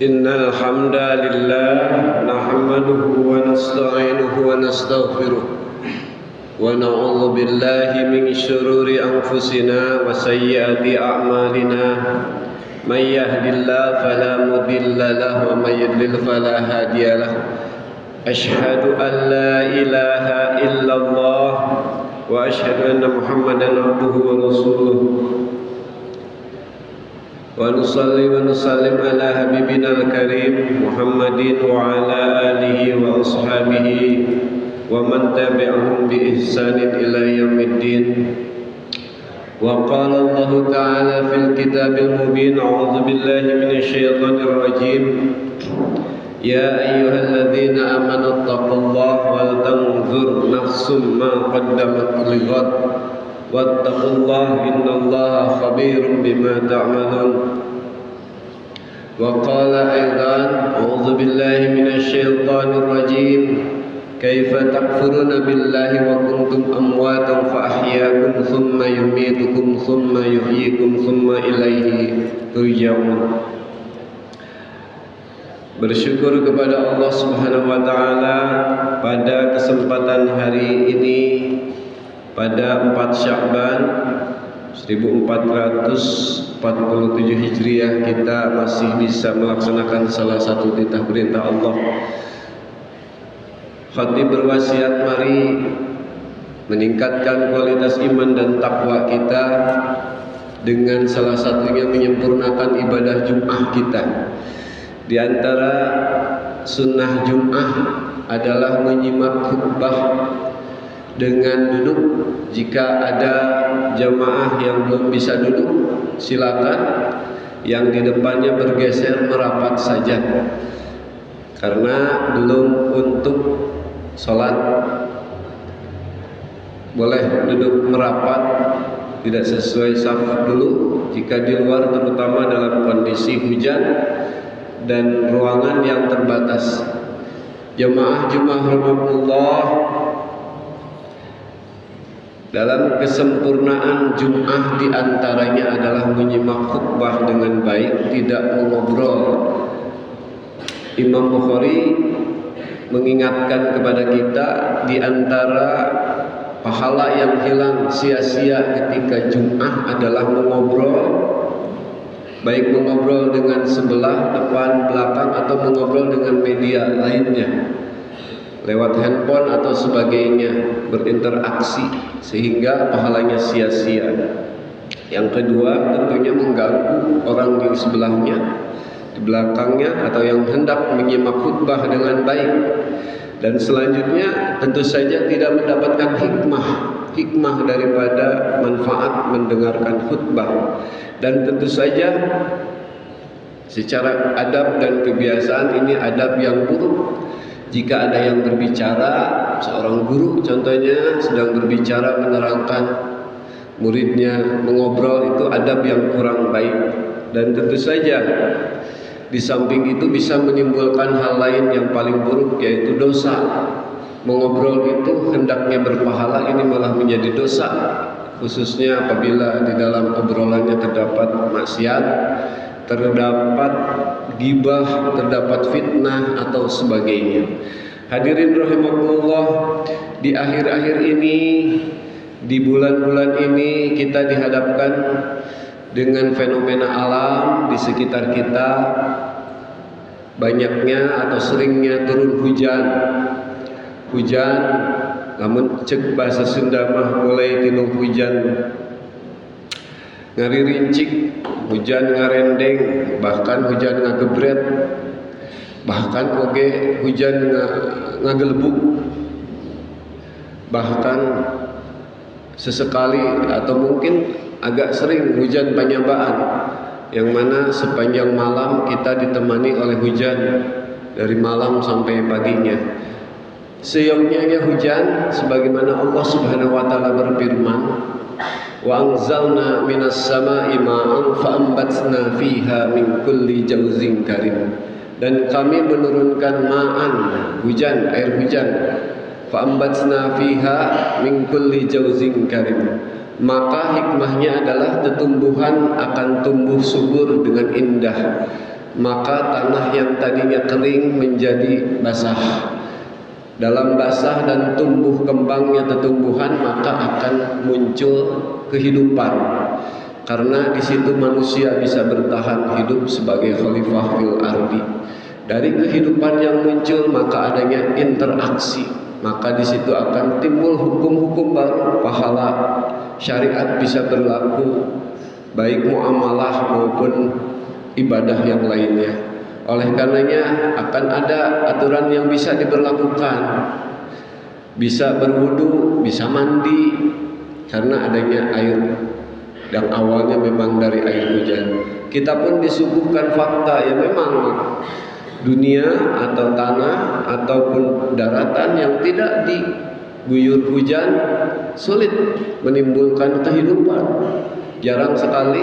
Innal hamdalillah nahmaduhu wa nasta'inuhu wa nastaghfiruh wa na'udzu billahi min shururi anfusina wa sayyiati a'malina may yahdihillahu fala mudilla lahu wa may yudlil fala hadiya lahu asyhadu an la ilaha illallah wa asyhadu anna muhammadan abduhu wa rasuluh wa nusalli wa nusallim ala habibina al-karim Muhammadin wa ala alihi wa ashabihi wa man tabi'ahum bi ihsanin ila yaumiddin. Wa qala Allah ta'ala fil kitabil mubin a'udzu billahi minasy syaithanir rajim ya ayyuhalladzina amanu taqullaha wal tanzur nafsum ma qaddamat lighad wattaqullaha innallaha khabirum bima ta'malun. Wa qala aidan a'udzu billahi minasy syaithanir rajim kaifa takfuruna billahi wa kuntum amwatan fa ahyaakum thumma yumitukum thumma yuhyikum thumma ilaihi turja'un. Bersyukur kepada Allah Subhanahu wa taala pada kesempatan hari ini pada 4 Sya'ban 1447 Hijriah kita masih bisa melaksanakan salah satu titah perintah Allah. Khatib berwasiat mari meningkatkan kualitas iman dan takwa kita dengan salah satunya menyempurnakan ibadah Jum'ah kita. Di antara sunnah Jum'ah adalah menyimak khutbah dengan duduk. Jika ada jamaah yang belum bisa duduk, silakan yang di depannya bergeser merapat saja, karena belum untuk sholat. Boleh duduk merapat, tidak sesuai saf dulu jika di luar, terutama dalam kondisi hujan dan ruangan yang terbatas. Jamaah Jumat rahmatullah, dalam kesempurnaan Jum'ah diantaranya adalah menyimak khutbah dengan baik, tidak mengobrol. Imam Bukhari mengingatkan kepada kita di antara pahala yang hilang sia-sia ketika Jum'ah adalah mengobrol, baik mengobrol dengan sebelah, depan, belakang, atau mengobrol dengan media lainnya lewat handphone atau sebagainya, berinteraksi, sehingga pahalanya sia-sia. Yang kedua, tentunya mengganggu orang di sebelahnya, di belakangnya, atau yang hendak menyimak khutbah dengan baik. Dan selanjutnya tentu saja tidak mendapatkan hikmah daripada manfaat mendengarkan khutbah. Dan tentu saja secara adab dan kebiasaan ini adab yang buruk. Jika ada yang berbicara, seorang guru contohnya sedang berbicara menerangkan muridnya, mengobrol, itu adab yang kurang baik. Dan tentu saja di samping itu bisa menimbulkan hal lain yang paling buruk, yaitu dosa. Mengobrol itu hendaknya berpahala, ini malah menjadi dosa, khususnya apabila di dalam obrolannya terdapat maksiat, terdapat ghibah, terdapat fitnah atau sebagainya. Hadirin rahimakumullah, di akhir-akhir ini, di bulan-bulan ini kita dihadapkan dengan fenomena alam di sekitar kita. Banyaknya atau seringnya turun hujan, namun cek bahasa Sunda mah mulai tinu hujan ngarincik, hujan ngarendeng, bahkan hujan ngagebret, bahkan oge hujan ngagelebuk, bahkan sesekali atau mungkin agak sering hujan panyabaan, yang mana sepanjang malam kita ditemani oleh hujan dari malam sampai paginya. Seyognya hujan sebagaimana Allah Subhanahu wa taala berfirman, wa anzalna minas sama'i ma'an fa'ambatna fiha min kulli jawzin karim. Dan kami menurunkan ma'an, hujan, air hujan, fa'ambatna fiha min kulli jawzin karim. Maka hikmahnya adalah tumbuhan akan tumbuh subur dengan indah. Maka tanah yang tadinya kering menjadi basah. Dalam basah dan tumbuh kembangnya tumbuhan, maka akan muncul kehidupan. Karena di situ manusia bisa bertahan hidup sebagai khalifah fil ardi. Dari kehidupan yang muncul maka adanya interaksi. Maka di situ akan timbul hukum-hukum baru, pahala syariat bisa berlaku, baik muamalah maupun ibadah yang lainnya. Oleh karenanya akan ada aturan yang bisa diberlakukan, bisa berwudu, bisa mandi, karena adanya air yang awalnya memang dari air hujan. Kita pun disuguhkan fakta ya, memang dunia atau tanah ataupun daratan yang tidak diguyur hujan sulit menimbulkan kehidupan. Jarang sekali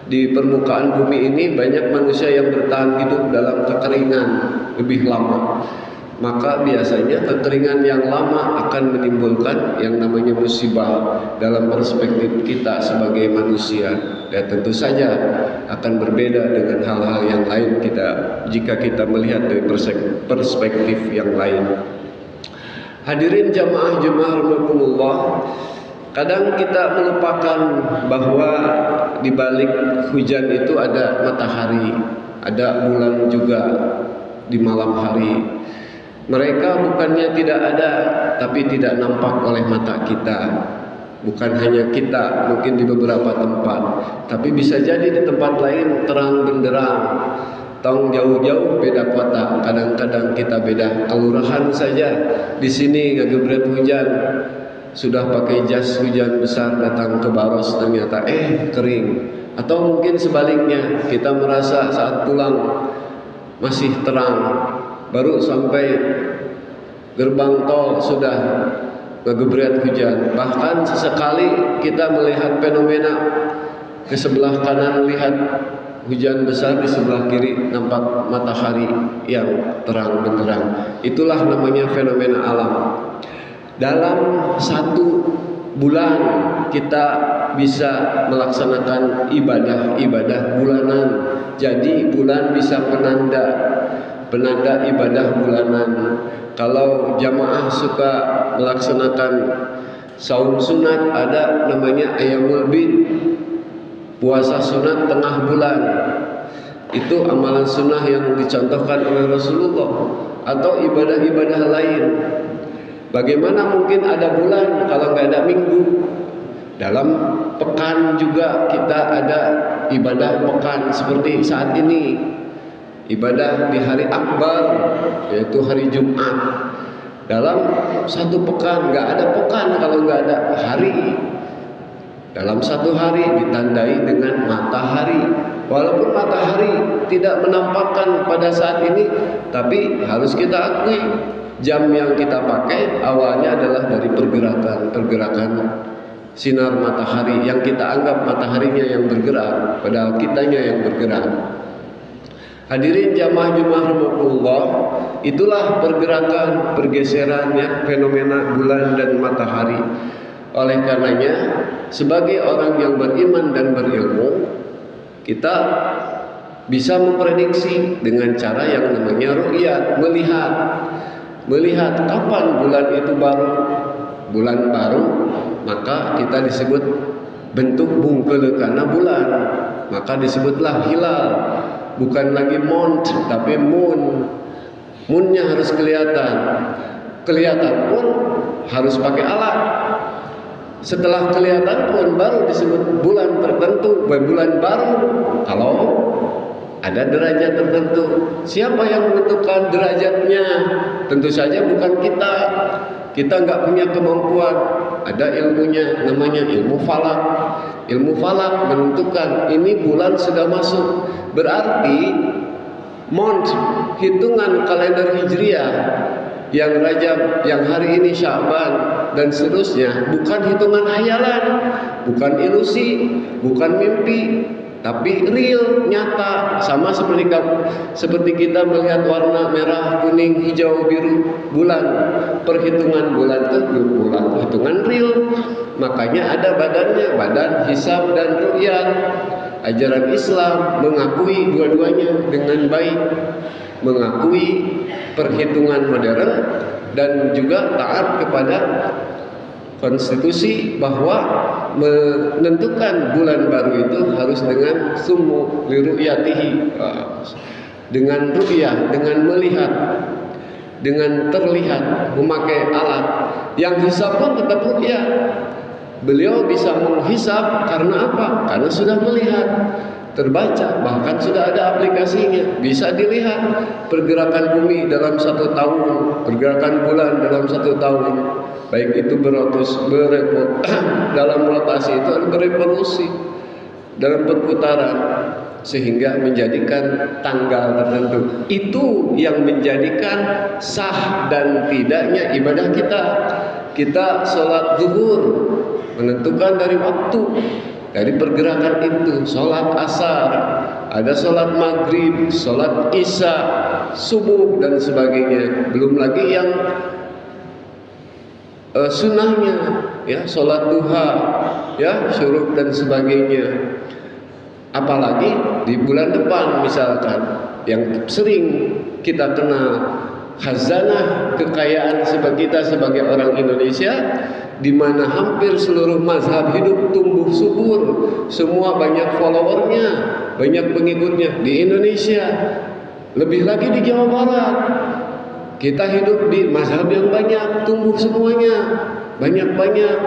di permukaan bumi ini banyak manusia yang bertahan hidup dalam kekeringan lebih lama. Maka biasanya kekeringan yang lama akan menimbulkan yang namanya musibah dalam perspektif kita sebagai manusia. Dan tentu saja akan berbeda dengan hal-hal yang lain jika kita melihat dari perspektif yang lain. Hadirin jamaah rahimakumullah, kadang kita melupakan bahwa di balik hujan itu ada matahari, ada bulan juga di malam hari. Mereka bukannya tidak ada, tapi tidak nampak oleh mata kita. Bukan hanya kita, mungkin di beberapa tempat, tapi bisa jadi di tempat lain terang benderang. Tong jauh-jauh beda kota, kadang-kadang kita beda kelurahan saja. Di sini ngagebret hujan, sudah pakai jas hujan besar datang ke Baros, ternyata kering. Atau mungkin sebaliknya, kita merasa saat pulang masih terang, baru sampai gerbang tol sudah ngegebret hujan. Bahkan sesekali kita melihat fenomena ke sebelah kanan lihat hujan besar, di sebelah kiri nampak matahari yang terang benderang. Itulah namanya fenomena alam. Dalam satu bulan kita bisa melaksanakan ibadah bulanan. Jadi bulan bisa penanda ibadah bulanan. Kalau jamaah suka melaksanakan saum sunat, ada namanya ayyamul bid, puasa sunat tengah bulan. Itu amalan sunnah yang dicontohkan oleh Rasulullah. Atau ibadah-ibadah lain. Bagaimana mungkin ada bulan kalau nggak ada minggu? Dalam pekan juga kita ada ibadah pekan seperti saat ini. Ibadah di hari akbar, yaitu hari Jumat. Dalam satu pekan, nggak ada pekan kalau nggak ada hari. Dalam satu hari ditandai dengan matahari. Walaupun matahari tidak menampakkan pada saat ini, tapi harus kita akui jam yang kita pakai awalnya adalah dari pergerakan sinar matahari, yang kita anggap mataharinya yang bergerak, padahal kitanya yang bergerak. Hadirin jamaah rahimakumullah, itulah pergerakan, pergeserannya fenomena bulan dan matahari. Oleh karenanya, sebagai orang yang beriman dan berilmu, kita bisa memprediksi dengan cara yang namanya ru'yat, melihat kapan bulan itu bulan baru, maka kita disebut bentuk bungkelekana bulan, maka disebutlah hilal. Bukan lagi mont, tapi moon. Moonnya harus kelihatan pun harus pakai alat. Setelah kelihatan pun baru disebut bulan tertentu, bulan baru. Kalau ada derajat tertentu. Siapa yang menentukan derajatnya? Tentu saja bukan kita. Kita nggak punya kemampuan. Ada ilmunya, namanya ilmu falak. Ilmu falak menentukan ini bulan sudah masuk. Berarti hitungan kalender Hijriah yang Rajab, yang hari ini Sya'ban dan seterusnya bukan hitungan hayalan, bukan ilusi, bukan mimpi, tapi real, nyata. Sama seperti kita melihat warna merah, kuning, hijau, biru bulan. Perhitungan bulan itu bulan, hitungan real. Makanya ada badannya, badan hisab dan ru'yat. Ajaran Islam mengakui dua-duanya dengan baik, mengakui perhitungan modern dan juga taat kepada konstitusi bahwa menentukan bulan baru itu harus dengan sumu liruyatihi, dengan ru'yah, dengan melihat, dengan terlihat, memakai alat. Yang hisab pun tetap ru'yah. Beliau bisa menghisab karena apa? Karena sudah melihat, terbaca, bahkan sudah ada aplikasinya, bisa dilihat pergerakan bumi dalam 1 tahun, pergerakan bulan dalam 1 tahun, baik itu dalam rotasi itu ada berevolusi dalam perputaran, sehingga menjadikan tanggal tertentu. Itu yang menjadikan sah dan tidaknya ibadah kita. Kita sholat zuhur menentukan dari waktu, dari pergerakan itu. Sholat asar, ada sholat maghrib, sholat isya, subuh dan sebagainya. Belum lagi yang sunnahnya, ya, sholat duha, ya, syuruk dan sebagainya. Apalagi di bulan depan misalkan, yang sering kita kenal khazanah kekayaan kita sebagai orang Indonesia, di mana hampir seluruh mazhab hidup tumbuh subur, semua banyak followernya, banyak pengikutnya di Indonesia, lebih lagi di Jawa Barat. Kita hidup di mazhab yang banyak, tumbuh semuanya, banyak-banyak.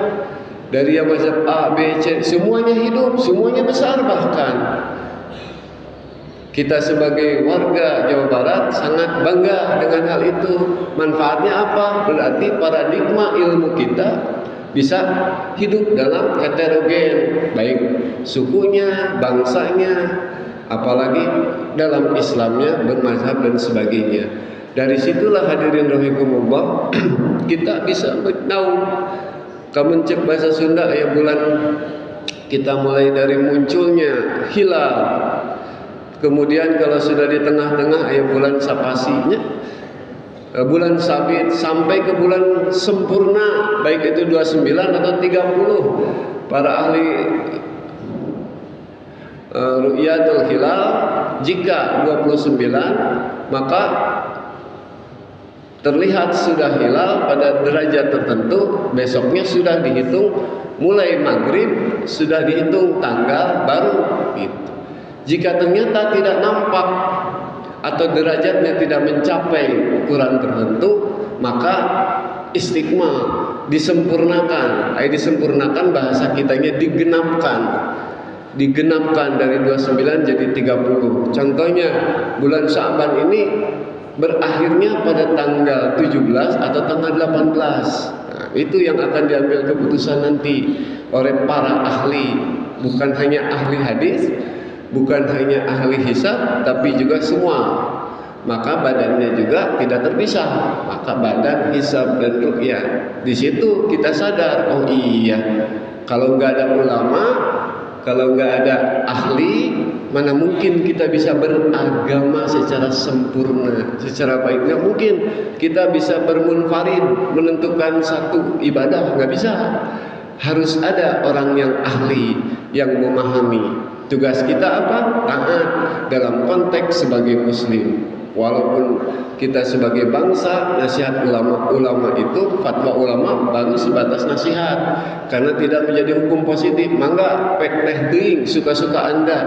Dari yang mazhab A, B, C, semuanya hidup, semuanya besar bahkan. Kita sebagai warga Jawa Barat sangat bangga dengan hal itu. Manfaatnya apa? Berarti paradigma ilmu kita bisa hidup dalam heterogen, baik sukunya, bangsanya, apalagi dalam Islamnya, bermazhab dan sebagainya. Dari situlah hadirin rahimakumullah kita bisa tahu. Kamu cek bahasa Sunda ya, bulan kita mulai dari munculnya hilal, kemudian kalau sudah di tengah-tengah ya bulan sapasinya, bulan sabit, sampai ke bulan sempurna, baik itu 29 atau 30. Para ahli ru'yatul hilal, jika 29 maka terlihat sudah hilal pada derajat tertentu, besoknya sudah dihitung mulai maghrib, sudah dihitung tanggal baru gitu. Jika ternyata tidak nampak atau derajatnya tidak mencapai ukuran tertentu, maka istiqmal, disempurnakan. Disempurnakan bahasa kitanya digenapkan dari 29 jadi 30. Contohnya bulan Sya'ban ini berakhirnya pada tanggal 17 atau tanggal 18. Nah, itu yang akan diambil keputusan nanti oleh para ahli, bukan hanya ahli hadis, bukan hanya ahli hisab, tapi juga semua. Maka badannya juga tidak terpisah. Maka badan, hisab dan ru'yah. Di situ kita sadar, oh iya, kalau nggak ada ulama, kalau nggak ada ahli, mana mungkin kita bisa beragama secara sempurna, secara baik. Nggak mungkin kita bisa bermunfarid menentukan satu ibadah, nggak bisa. Harus ada orang yang ahli, yang memahami. Tugas kita apa? Taat dalam konteks sebagai muslim. Walaupun kita sebagai bangsa, nasihat ulama itu, fatwa ulama baru sebatas nasihat, karena tidak menjadi hukum positif. Mangga pek teh teuing, suka-suka Anda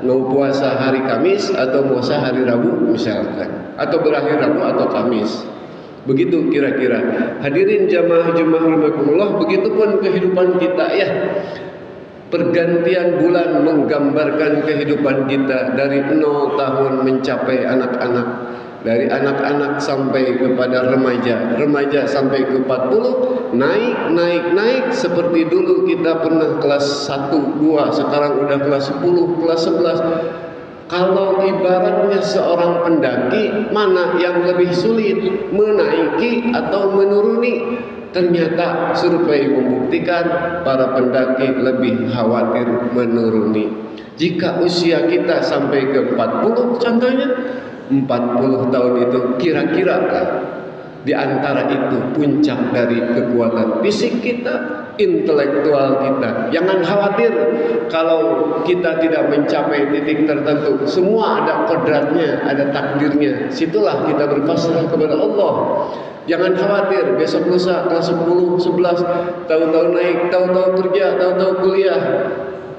mau puasa hari Kamis atau puasa hari Rabu misalkan, atau berakhir Rabu atau Kamis. Begitu kira-kira. Hadirin jamaah rahimakumullah, begitupun kehidupan kita ya. Pergantian bulan menggambarkan kehidupan kita dari 0 tahun mencapai anak-anak, dari anak-anak sampai kepada remaja sampai ke 40, naik seperti dulu kita pernah kelas 1, 2, sekarang udah kelas 10, kelas 11. Kalau ibaratnya seorang pendaki, mana yang lebih sulit, menaiki atau menuruni? Ternyata survei membuktikan para pendaki lebih khawatir menuruni. Jika usia kita sampai ke 40 contohnya, 40 tahun itu kira-kira di antara itu puncak dari kekuatan fisik kita, intelektual kita. Jangan khawatir kalau kita tidak mencapai titik tertentu. Semua ada kodratnya, ada takdirnya. Situlah kita berpasrah kepada Allah. Jangan khawatir besok lusa kelas 10, 11, tahun-tahun naik, tahun-tahun kerja, tahun-tahun kuliah.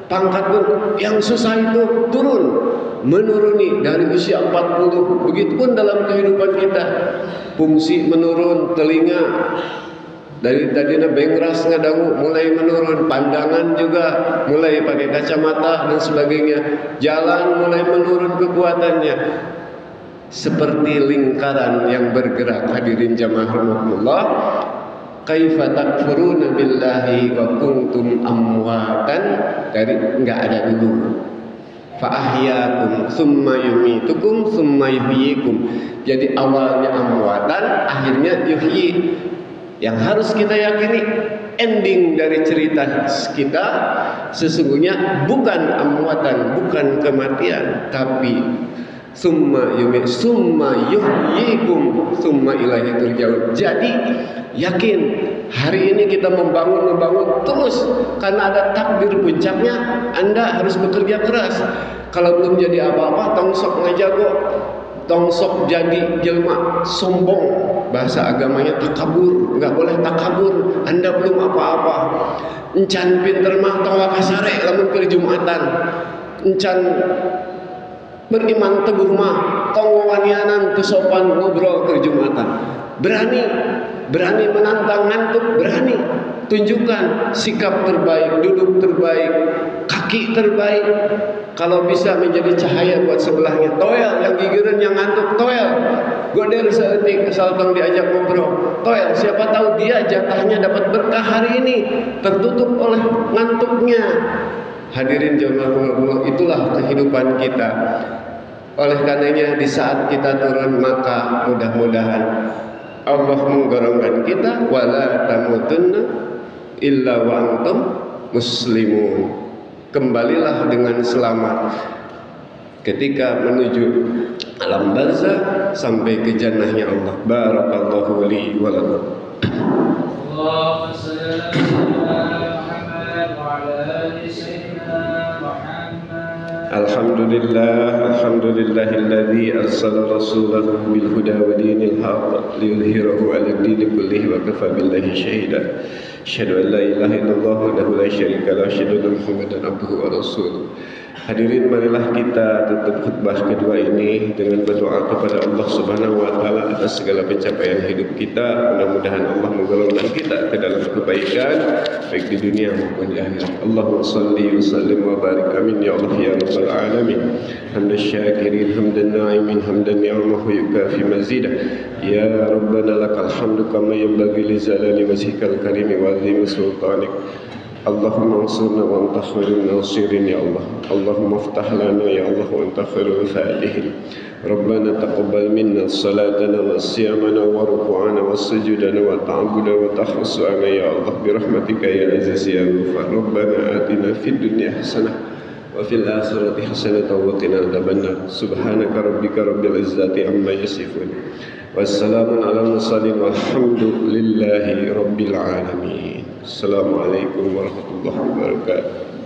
Pangkat pun yang susah itu turun, menuruni dari usia 40. Begitupun dalam kehidupan kita, fungsi menurun, telinga dari tadinya bengras ngadangu mulai menurun, pandangan juga mulai pakai kacamata dan sebagainya, jalan mulai menurun kekuatannya, seperti lingkaran yang bergerak. Hadirin jamaah rahimakumullah, kaifa takfuruna billahi wa kuntum amwatan, dari enggak ada dulu, fa ahyakum summa yumitukum summa yuhyikum. Jadi awalnya amwatan, akhirnya yuhyi. Yang harus kita yakini, ending dari cerita kita sesungguhnya bukan amwatan, bukan kematian, tapi summa yuhyikum summa ilaihi turja'un. Jadi yakin, hari ini kita membangun terus karena ada takdir puncaknya. Anda harus bekerja keras. Kalau belum jadi apa-apa, tongsok ngajago, tongsok jadi jelma sombong. Bahasa agamanya takabur, nggak boleh takabur. Anda belum apa-apa. Encan pinter mah tong kasare lamun keur Jumatan. Encan beriman teguh mah tong wanianan teu sopan ngobrol keur Jumatan. Berani menantang ngantuk, berani. Tunjukkan sikap terbaik, duduk terbaik, kaki terbaik. Kalau bisa menjadi cahaya buat sebelahnya. Toel yang gigireun yang ngantuk, toel. Goder saeutik asal tong diajak ngobrol. Toel, siapa tahu dia jatahnya dapat berkah hari ini, tertutup oleh ngantuknya. Hadirin jamaah, itulah kehidupan kita. Oleh karenanya di saat kita turun, maka mudah-mudahan Allah menggolongkan kita, wala tamutunna illa wa antum muslimun. Kembalilah dengan selamat ketika menuju alam barzah sampai ke jannahnya Allah. Barakallahu li wa lakum. Allahumma shalli ala Muhammad wa ala ali sayyidina Muhammad. Alhamdulillahilladzi arsala rasulahu bil huda wa dinil haqq liyudhhirahu 'ala ad-din kullihi wa kafa billahi shahida. Asyhadu an la ilaha illallah wahdahu la syarika lahu, asyhadu anna Muhammadan abduhu wa rasuluh. Hadirin, marilah kita tutup khutbah kedua ini dengan berdoa kepada Allah Subhanahu wa taala atas segala pencapaian hidup kita. Mudah-mudahan Allah menggolongkan kita ke dalam kebaikan baik di dunia maupun di akhirat. Allahumma shalli wa sallim wa barik, amin ya Allah ya rabbal alamin. Hamdan syakirin, hamdan na'imin, hamdan ni'amahu yukafi mazidah. Ya rabbana lakal hamdu kama yanbaghi li jalali wajhikal karim wa 'azimi sultanik. Allahumma ansurna wa anta khairun nasirin ya Allah. Allahumma aftah lana ya Allah wa anta khairul fatihin. Rabbana taqabbal minna salatana wa siyamana wa ruku'ana wa sujudana wa ta'abudana wa takhassu'ana ya Allah birahmatika ya aziz ya ghafar. Rabbana atina fid dunya hasanah wa fil akhirati hasanah wa qina adzabannar. Subhanaka rabbika rabbil izzati amma yasifun. Wassalamun ala mursalin walhamdulillahi rabbil alamin. Assalamualaikum warahmatullahi wabarakatuh.